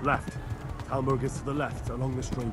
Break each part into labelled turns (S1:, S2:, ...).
S1: Left. Talmberg is to the left, along the stream.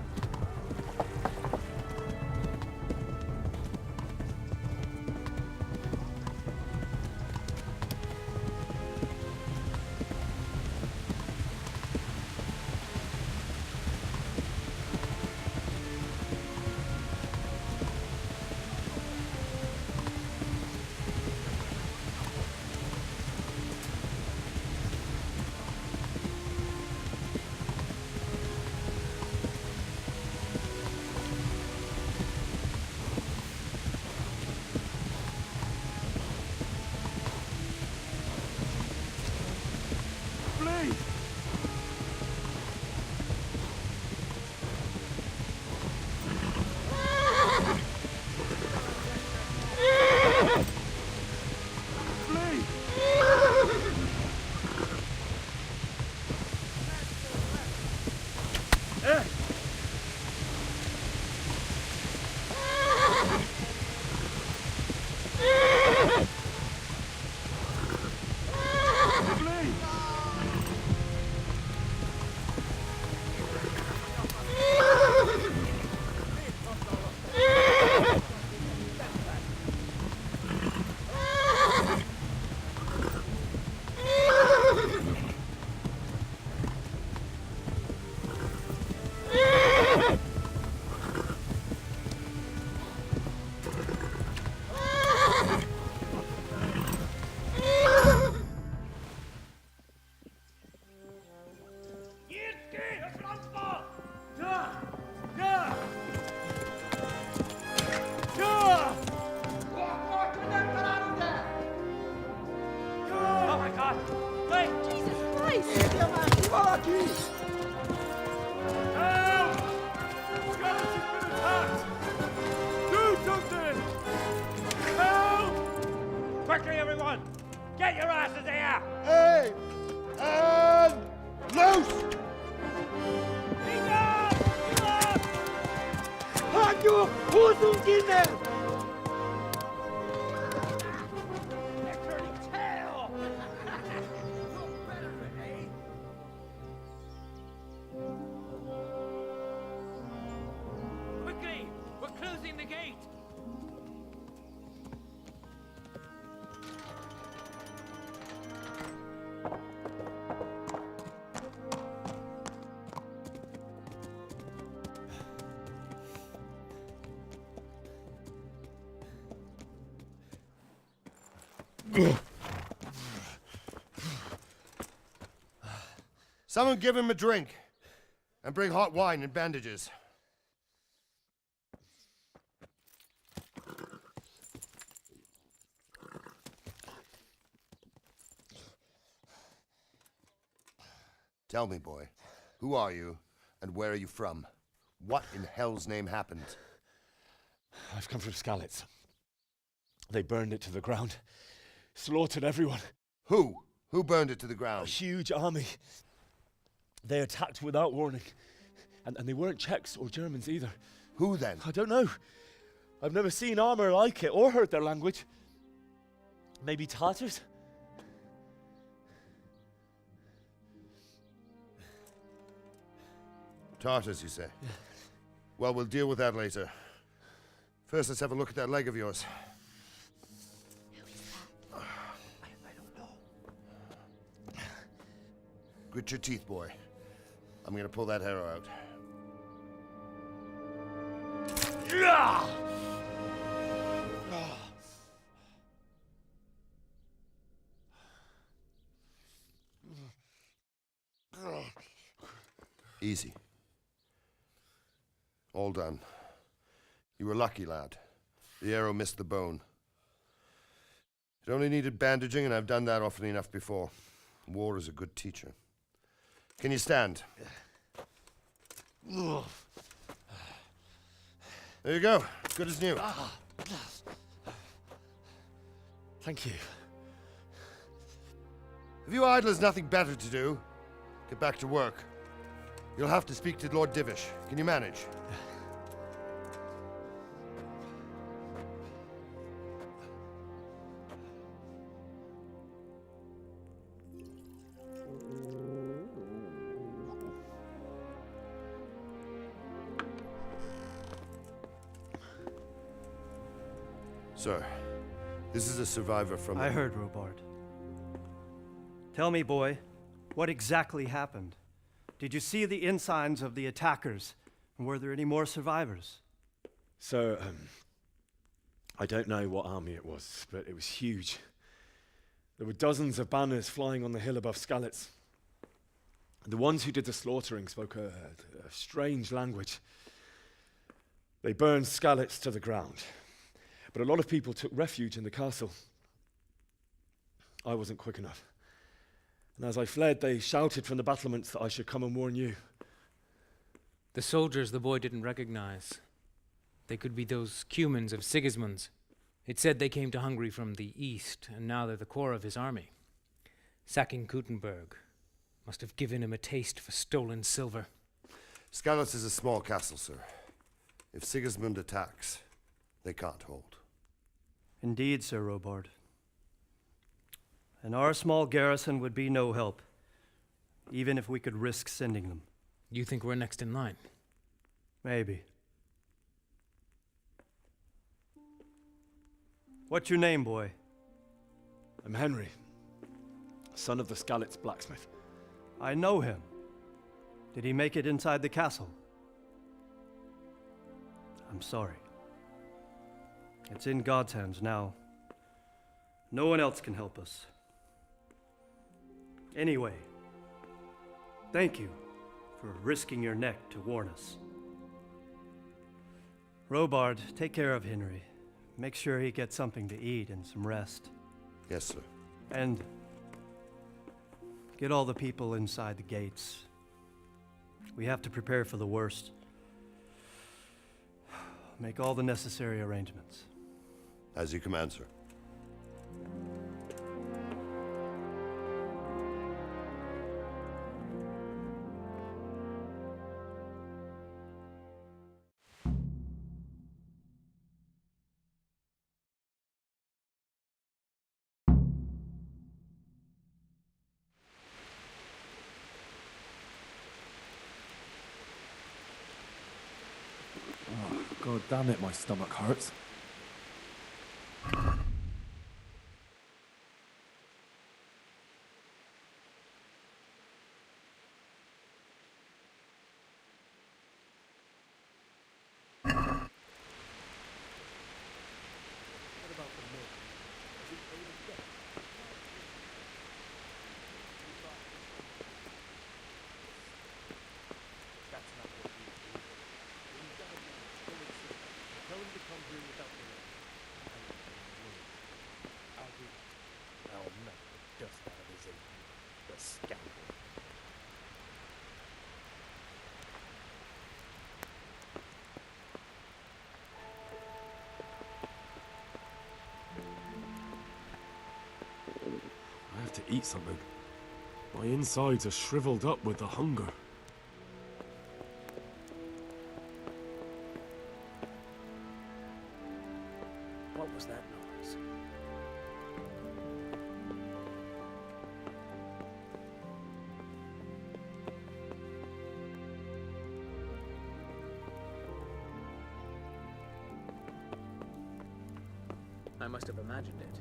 S2: Quickly, everyone! Get your asses here!
S3: Hey! And loose!
S4: Hanyo! Hosenkinder!
S2: They're turning tail! Quickly! We're closing the gate!
S3: Someone give him a drink. And bring hot wine and bandages. Tell me, boy, who are you and where are you from? What in hell's name happened?
S5: I've come from Skalitz. They burned it to the ground. Slaughtered everyone.
S3: Who? Who burned it to the
S5: A
S3: ground?
S5: huge army. They attacked without warning. And they weren't Czechs or Germans either.
S3: Who then?
S5: I don't know. I've never seen armor like it or heard their language. Maybe Tatars?
S3: Tartars, you say? Yeah. Well, we'll deal with that later. First, let's have a look at that leg of yours.
S6: Who is that?
S5: I don't know.
S3: Grit your teeth, boy. I'm gonna pull that arrow out. Easy. All done. You were lucky, lad. The arrow missed the bone. It only needed bandaging, and I've done that often enough before. War is a good teacher. Can you stand? There you go. Good as new.
S5: Thank you.
S3: If you idlers nothing better to do, get back to work. You'll have to speak to Lord Divish. Can you manage? Sir, this is a survivor from...
S7: I heard, Robard. Tell me, boy, what exactly happened? Did you see the ensigns of the attackers? And were there any more survivors?
S5: So, I don't know what army it was, but it was huge. There were dozens of banners flying on the hill above Skalitz. The ones who did the slaughtering spoke a strange language. They burned Skalitz to the ground, but a lot of people took refuge in the castle. I wasn't quick enough. And as I fled, they shouted from the battlements that I should come and warn you.
S8: The soldiers the boy didn't recognize. They could be those Cumans of Sigismund's. It said they came to Hungary from the east, and now they're the core of his army. Sacking Talmberg must have given him a taste for stolen silver.
S3: Skalitz is a small castle, sir. If Sigismund attacks, they can't hold.
S7: Indeed, Sir Robard. And our small garrison would be no help, even if we could risk sending them.
S8: You think we're next in line?
S7: Maybe. What's your name, boy?
S5: I'm Henry, son of the Skalitz blacksmith.
S7: I know him. Did he make it inside the castle? I'm sorry. It's in God's hands now. No one else can help us. Anyway, thank you for risking your neck to warn us. Robard, take care of Henry. Make sure he gets something to eat and some rest.
S3: Yes, sir.
S7: And get all the people inside the gates. We have to prepare for the worst. Make all the necessary arrangements.
S3: As you command, sir.
S1: God damn it, my stomach hurts. I have to eat something. My insides are shriveled up with the hunger.
S8: What was that noise? I must have imagined it.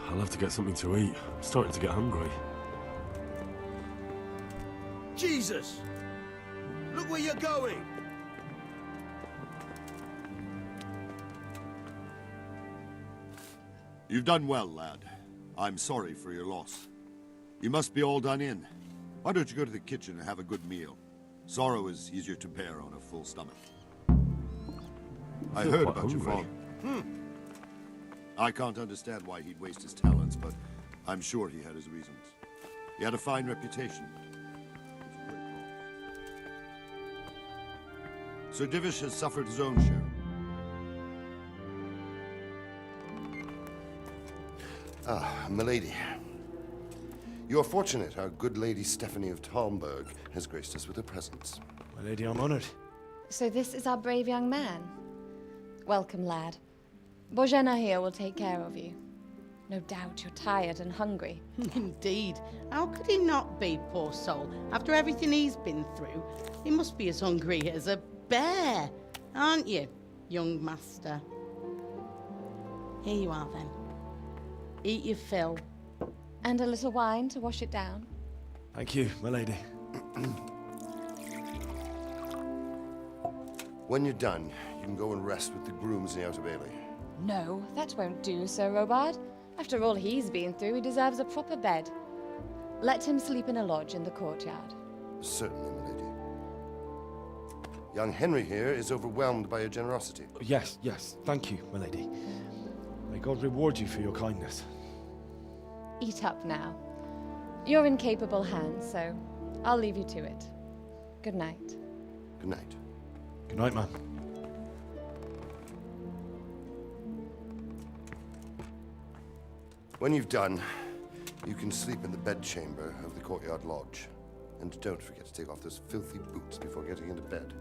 S1: I'll have to get something to eat. I'm starting to get hungry.
S4: Jesus! Look where you're going!
S9: You've done well, lad. I'm sorry for your loss. You must be all done in. Why don't you go to the kitchen and have a good meal? Sorrow is easier to bear on a full stomach. I
S1: feel
S9: heard
S1: quite
S9: about your
S1: hungry.
S9: father. I can't understand why he'd waste his talents, but I'm sure he had his reasons. He had a fine reputation. Sir Divish has suffered his own share.
S3: Ah, milady. You are fortunate our good lady Stephanie of Talmberg has graced us with her presence.
S5: My lady, I'm honored.
S6: So this is our brave young man. Welcome, lad. Bojena here will take care of you. No doubt you're tired and hungry.
S10: Indeed. How could he not be, poor soul? After everything he's been through, he must be as hungry as a bear, aren't you, young master? Here you are, then. Eat your fill.
S6: And a little wine to wash it down.
S5: Thank you, my lady.
S3: When you're done, you can go and rest with the grooms in the Outer Bailey.
S6: No, that won't do, Sir Robard. After all he's been through, he deserves a proper bed. Let him sleep in a lodge in the courtyard.
S3: Certainly, milady. Young Henry here is overwhelmed by your generosity.
S5: Yes, yes. Thank you, my lady. May God reward you for your kindness.
S6: Eat up now. You're in capable hands, so I'll leave you to it. Good night.
S3: Good night.
S5: Good night, man.
S3: When you've done, you can sleep in the bedchamber of the courtyard lodge. And don't forget to take off those filthy boots before getting into bed.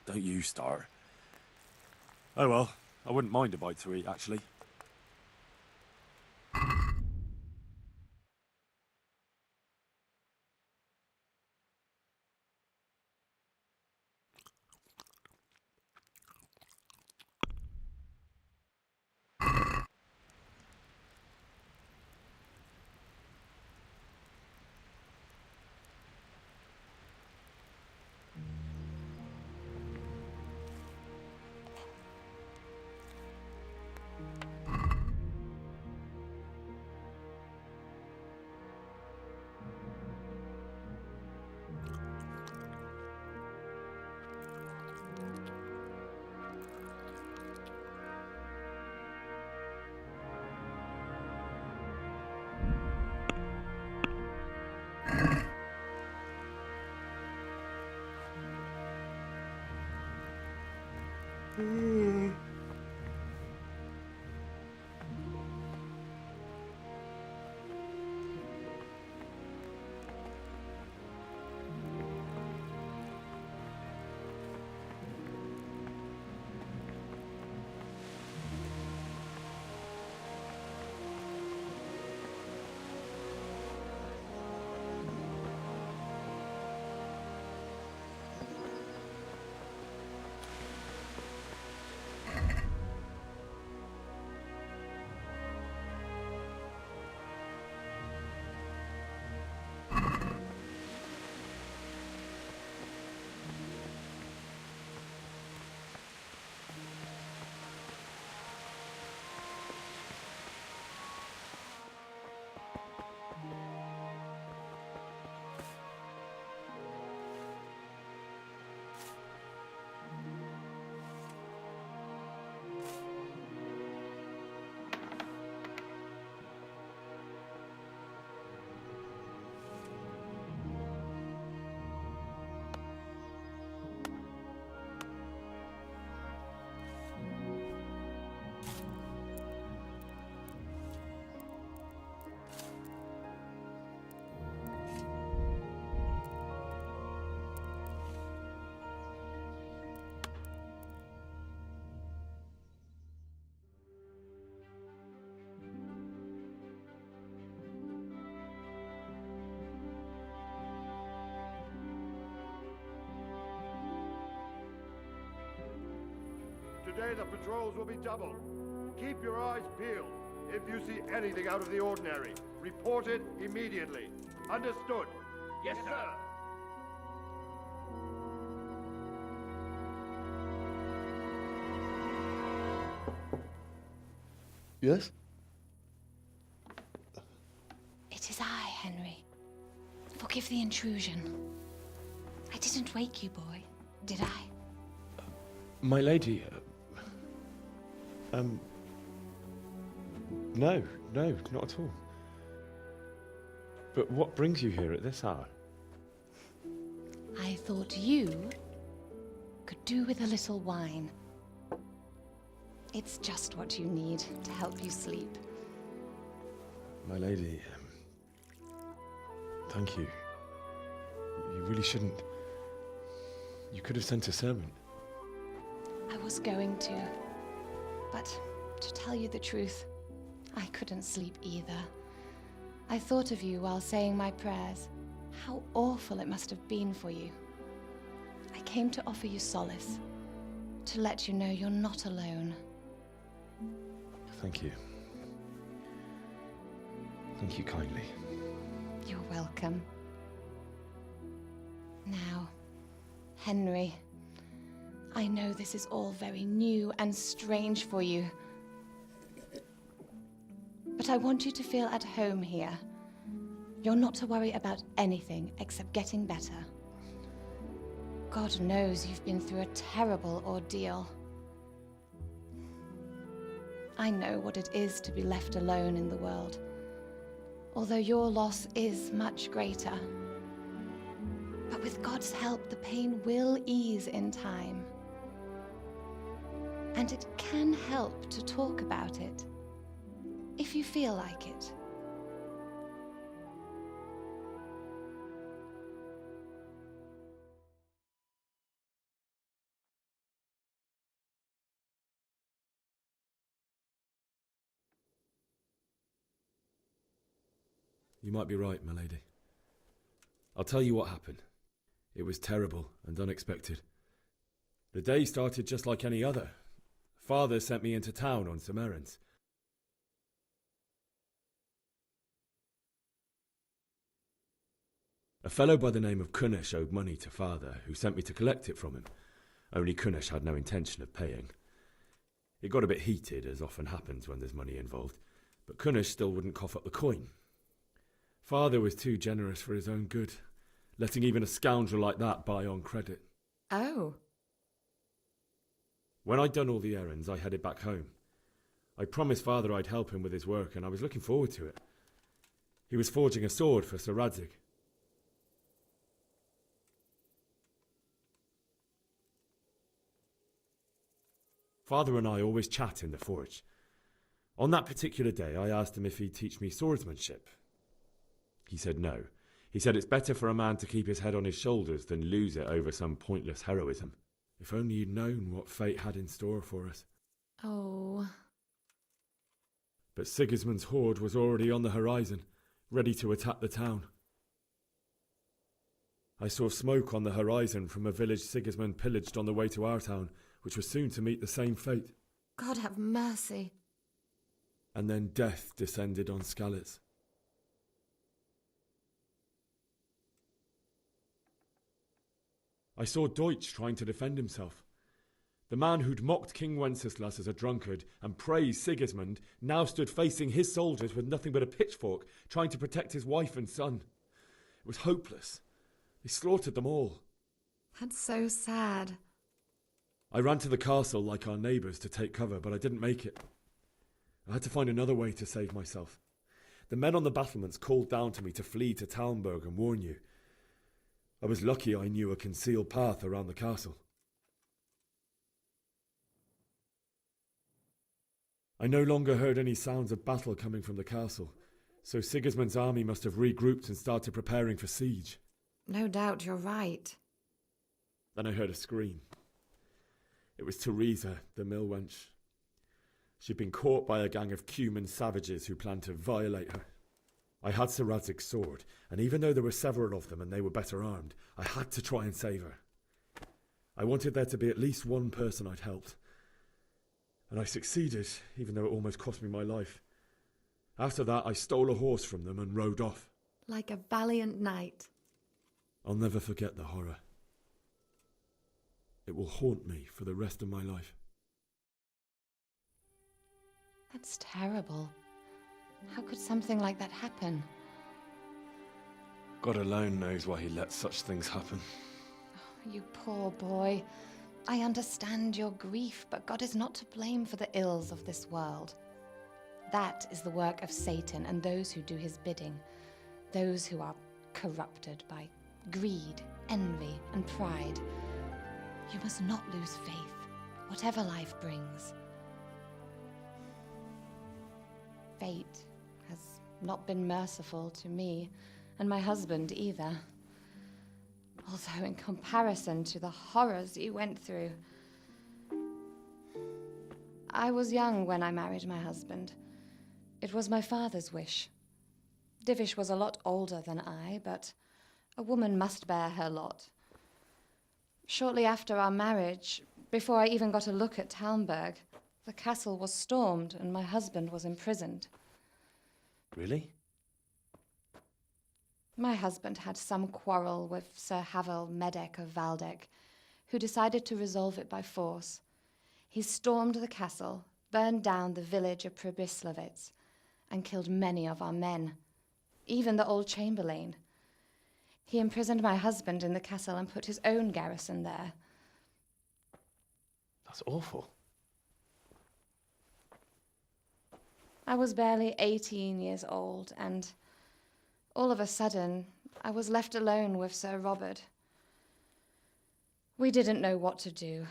S1: Don't you start. Oh well, I wouldn't mind a bite to eat, actually.
S3: day, the patrols will be doubled. Keep your eyes peeled. If you see anything out of the ordinary, report it immediately. Understood?
S2: Yes, sir.
S5: Yes?
S6: It is I, Henry. Forgive the intrusion. I didn't wake you, boy, did I?
S5: My lady, no, not at all. But what brings you here at this hour?
S6: I thought you could do with a little wine. It's just what you need to help you sleep.
S5: My lady, thank you. You really shouldn't. You could have sent a servant.
S6: I was going to, but to tell you the truth, I couldn't sleep either. I thought of you while saying my prayers. How awful it must have been for you. I came to offer you solace, to let you know you're not alone.
S5: Thank you. Thank you kindly.
S6: You're welcome. Now, Henry, I know this is all very new and strange for you. But I want you to feel at home here. You're not to worry about anything except getting better. God knows you've been through a terrible ordeal. I know what it is to be left alone in the world, although your loss is much greater. But with God's help, the pain will ease in time. And it can help to talk about it, if you feel like it.
S5: You might be right, my lady. I'll tell you what happened. It was terrible and unexpected. The day started just like any other. Father sent me into town on some errands. A fellow by the name of Kunnish owed money to Father, who sent me to collect it from him. Only Kunnish had no intention of paying. It got a bit heated, as often happens when there's money involved, but Kunnish still wouldn't cough up the coin. Father was too generous for his own good, letting even a scoundrel like that buy on credit.
S6: Oh.
S5: When I'd done all the errands, I headed back home. I promised Father I'd help him with his work, and I was looking forward to it. He was forging a sword for Sir Radzig. Father and I always chat in the forge. On that particular day, I asked him if he'd teach me swordsmanship. He said no. He said it's better for a man to keep his head on his shoulders than lose it over some pointless heroism. If only you'd known what fate had in store for us.
S6: Oh.
S5: But Sigismund's horde was already on the horizon, ready to attack the town. I saw smoke on the horizon from a village Sigismund pillaged on the way to our town, which was soon to meet the same fate.
S6: God have mercy.
S5: And then death descended on Skalitz. I saw Deutsch trying to defend himself. The man who'd mocked King Wenceslas as a drunkard and praised Sigismund now stood facing his soldiers with nothing but a pitchfork, trying to protect his wife and son. It was hopeless. They slaughtered them all.
S6: That's so sad.
S5: I ran to the castle like our neighbours to take cover, but I didn't make it. I had to find another way to save myself. The men on the battlements called down to me to flee to Talmberg and warn you. I was lucky I knew a concealed path around the castle. I no longer heard any sounds of battle coming from the castle, so Sigismund's army must have regrouped and started preparing for siege.
S6: No doubt you're right.
S5: Then I heard a scream. It was Teresa, the mill wench. She'd been caught by a gang of Cuman savages who planned to violate her. I had Sir Radzig's sword, and even though there were several of them and they were better armed, I had to try and save her. I wanted there to be at least one person I'd helped.
S1: and I succeeded, even though it almost cost me my life. After that, I stole a horse from them and rode off.
S11: Like a valiant knight.
S1: I'll never forget the horror. It will haunt me for the rest of my life.
S6: That's terrible. How could something like that happen?
S5: God alone knows why he lets such things happen.
S6: Oh, you poor boy. I understand your grief, but God is not to blame for the ills of this world. That is the work of Satan and those who do his bidding, those who are corrupted by greed, envy, and pride. You must not lose faith, whatever life brings. Fate has not been merciful to me, and my husband either. Although in comparison to the horrors you went through. I was young when I married my husband. It was my father's wish. Divish was a lot older than I, but a woman must bear her lot. Shortly after our marriage, before I even got a look at Talmberg, the castle was stormed and my husband was imprisoned.
S5: Really?
S6: My husband had some quarrel with Sir Havel Medek of Valdek, who decided to resolve it by force. He stormed the castle, burned down the village of Pribyslavitz, and killed many of our men, even the old chamberlain. He imprisoned my husband in the castle and put his own garrison there.
S5: That's awful.
S6: I was barely 18 years old, and all of a sudden, I was left alone with Sir Robert. We didn't know what to do.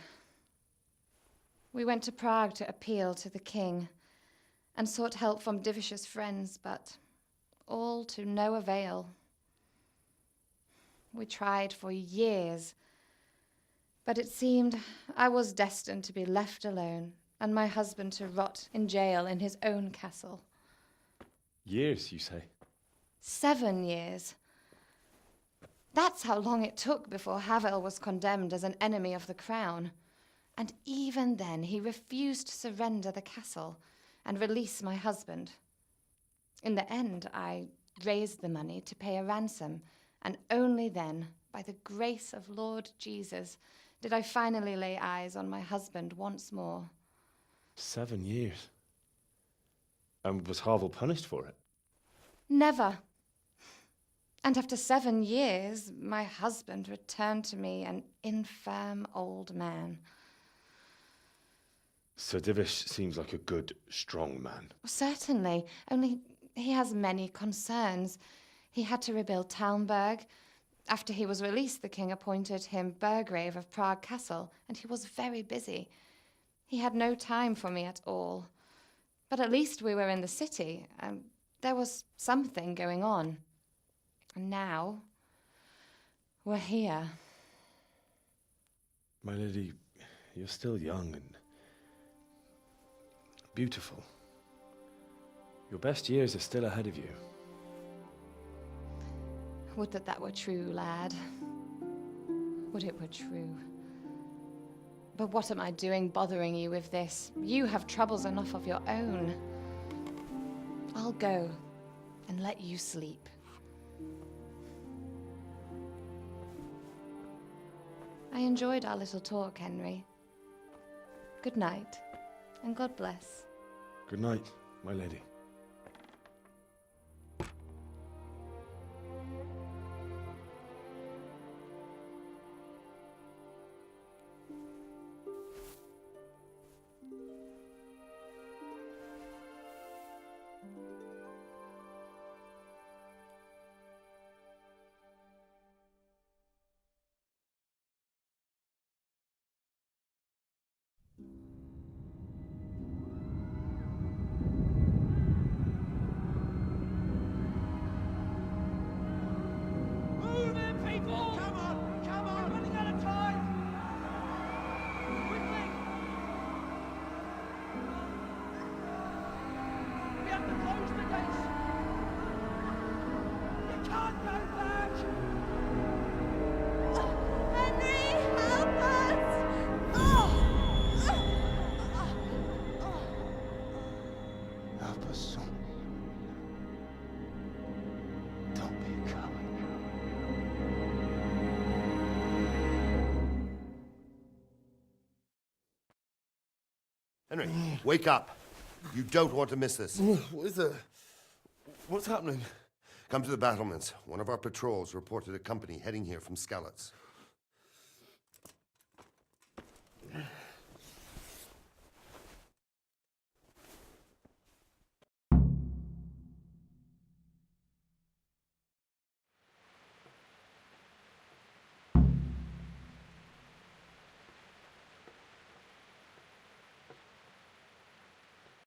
S6: We went to Prague to appeal to the king and sought help from Divish's friends, but all to no avail. We tried for years, but it seemed I was destined to be left alone and my husband to rot in jail in his own castle.
S5: Years, you say?
S6: 7 years. That's how long it took before Havel was condemned as an enemy of the crown. And even then, he refused to surrender the castle and release my husband. In the end, I raised the money to pay a ransom, and only then, by the grace of Lord Jesus, did I finally lay eyes on my husband once more.
S5: 7 years? And was Havel punished for it?
S6: Never. And after 7 years, my husband returned to me an infirm old man.
S5: Sir Divish seems like a good, strong man.
S6: Certainly, only he has many concerns. He had to rebuild Talmberg. After he was released, the king appointed him Burgrave of Prague Castle, and he was very busy. He had no time for me at all. But at least we were in the city, and there was something going on. And now, we're here.
S5: My lady, you're still young and beautiful. Your best years are still ahead of you.
S6: Would that that were true, lad. Would it were true. But what am I doing bothering you with this? You have troubles enough of your own. I'll go and let you sleep. I enjoyed our little talk, Henry. Good night, and God bless.
S5: Good night, my lady.
S3: Henry, wake up. You don't want to miss this.
S12: What is it? What's happening?
S3: Come to the battlements. One of our patrols reported a company heading here from Skalitz.